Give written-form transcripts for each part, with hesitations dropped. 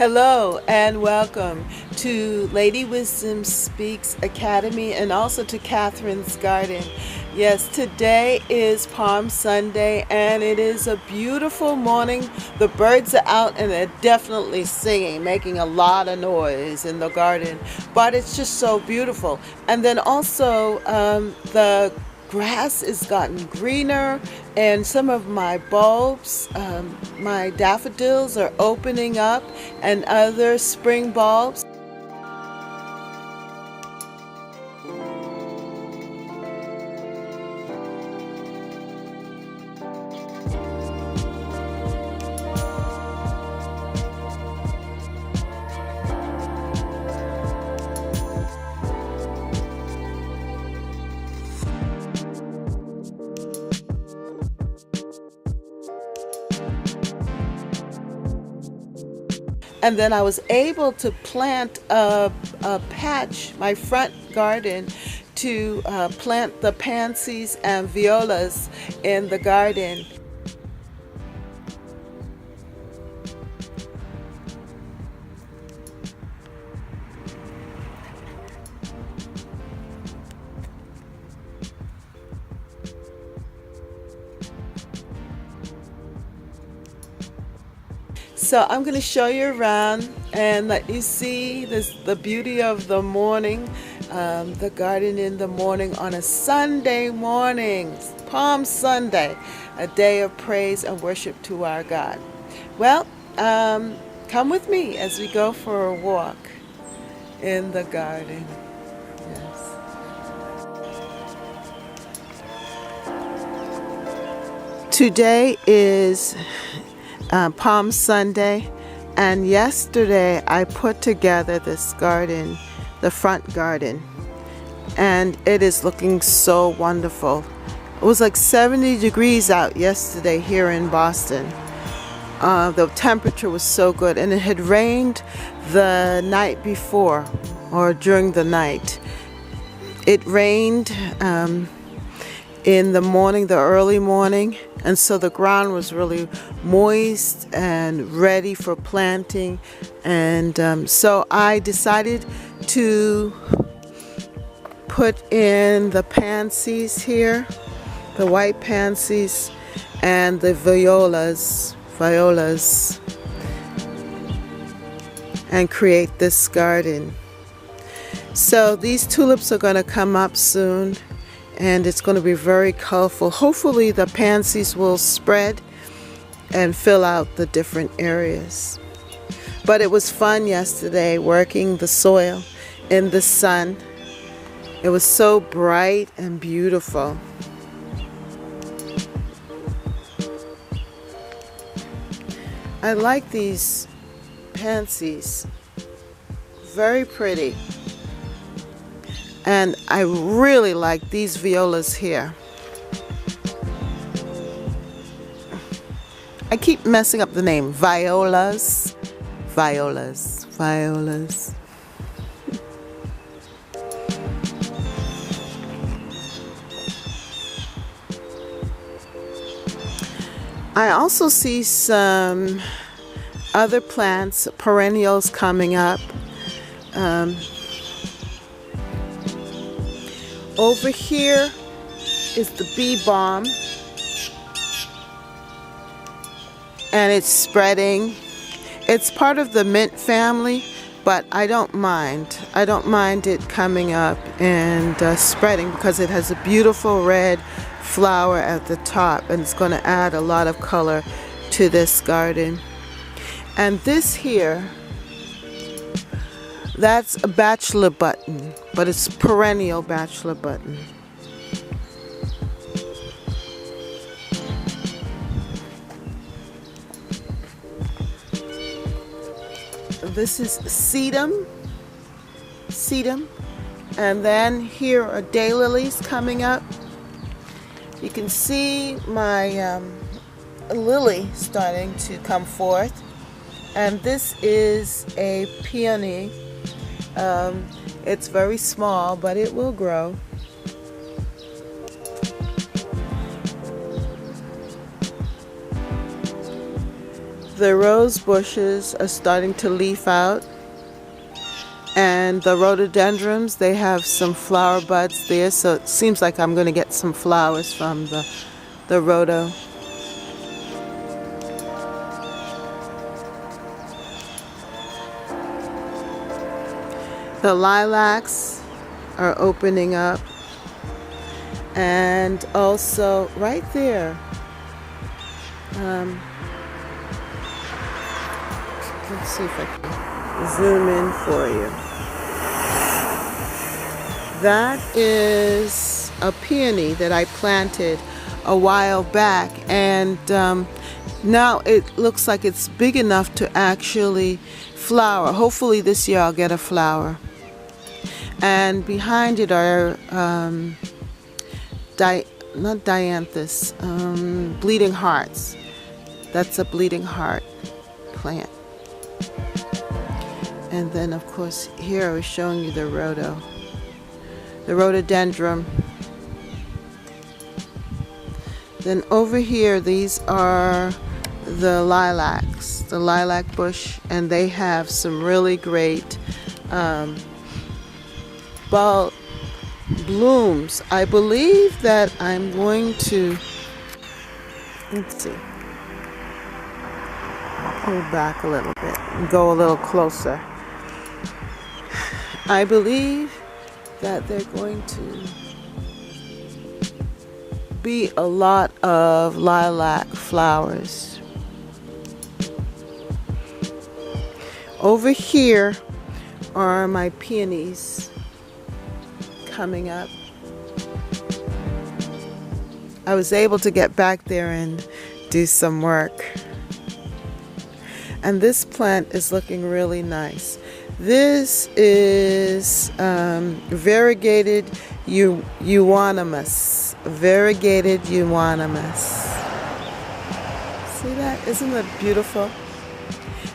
Hello and welcome to Lady Wisdom Speaks Academy and also to Catherine's Garden. Yes, today is Palm Sunday and it is a beautiful morning. The birds are out and they're definitely singing, making a lot of noise in the garden, but it's just so beautiful. And then also the grass has gotten greener and some of my bulbs, my daffodils are opening up and other spring bulbs. And then I was able to plant a patch, my front garden, to plant the pansies and violas in the garden. So I'm going to show you around and let you see the beauty of the morning, the garden in the morning on a Sunday morning, Palm Sunday, a day of praise and worship to our God. Well, come with me as we go for a walk in the garden. Yes. Today is Palm Sunday, and yesterday I put together this garden, the front garden, and it is looking so wonderful. It was like 70 degrees out yesterday here in Boston. The temperature was so good, and it had rained the night before, or during the night. It rained in the morning, the early morning, and so the ground was really moist and ready for planting. And so I decided to put in the pansies here, the white pansies, and the violas, and create this garden. So these tulips are going to come up soon, and it's going to be very colorful. Hopefully the pansies will spread and fill out the different areas. But it was fun yesterday working the soil in the sun. It was so bright and beautiful. I like these pansies. Very pretty. And I really like these violas here. I keep messing up the name. Violas. I also see some other plants, perennials coming up. Over here is the bee balm, and it's spreading. It's part of the mint family, but I don't mind. I don't mind it coming up and spreading because it has a beautiful red flower at the top, and it's going to add a lot of color to this garden. And this here, that's a bachelor button, but it's perennial bachelor button. This is sedum, and then here are daylilies coming up. You can see my lily starting to come forth, and this is a peony. It's very small, but it will grow. The rose bushes are starting to leaf out, and the rhododendrons, they have some flower buds there, so it seems like I'm going to get some flowers from the rhodo. The lilacs are opening up, and also right there, let's see if I can zoom in for you. That is a peony that I planted a while back, and now it looks like it's big enough to actually flower. Hopefully this year I'll get a flower. And behind it are not dianthus, bleeding hearts. That's a bleeding heart plant. And then of course here I was showing you the rhododendron. Then over here, these are the lilacs, the lilac bush, and they have some really great blooms. I believe that I'm going to, let's see, pull back a little bit and go a little closer. I believe that they're going to be a lot of lilac flowers. Over here are my peonies coming up. I was able to get back there and do some work. And this plant is looking really nice. This is variegated euonymus. Variegated euonymus. See that? Isn't that beautiful?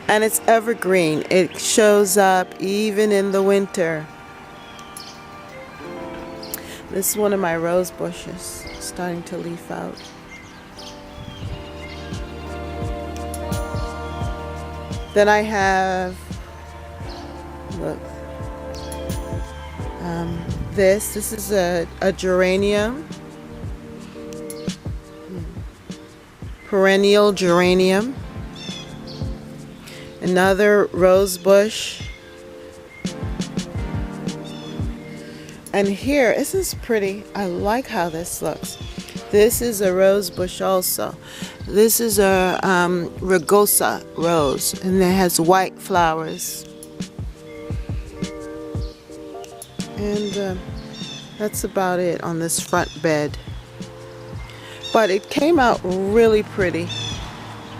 And it's evergreen. It shows up even in the winter. This is one of my rose bushes starting to leaf out. Then I have, look, this is a geranium, perennial geranium. Another rose bush. And here, this is pretty. I like how this looks. This is a rose bush also. This is a rugosa rose, and it has white flowers. And that's about it on this front bed. But it came out really pretty,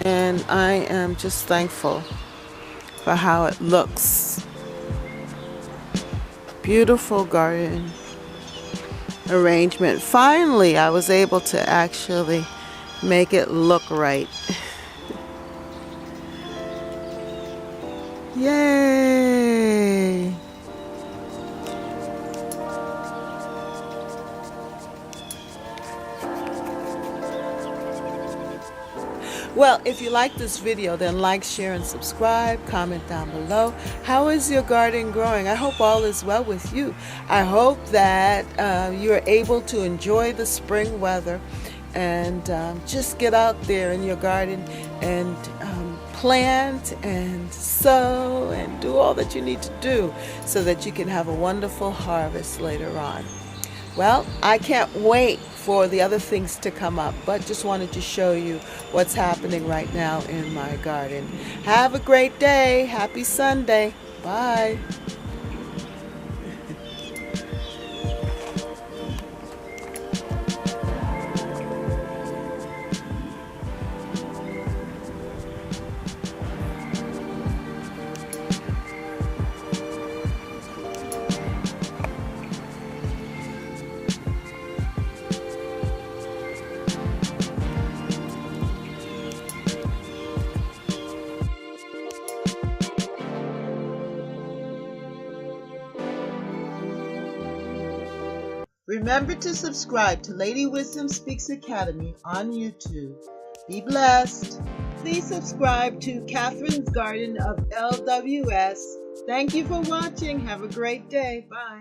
and I am just thankful for how it looks. Beautiful garden arrangement. Finally, I was able to actually make it look right. Yay! Well, if you like this video, then like, share, and subscribe. Comment down below. How is your garden growing? I hope all is well with you. I hope that you are able to enjoy the spring weather and just get out there in your garden and plant and sow and do all that you need to do so that you can have a wonderful harvest later on. Well, I can't wait for the other things to come up, but just wanted to show you what's happening right now in my garden. Have a great day. Happy Sunday. Bye. Remember to subscribe to Lady Wisdom Speaks Academy on YouTube. Be blessed. please subscribe to Catherine's Garden of LWS. Thank you for watching. Have a great day. Bye.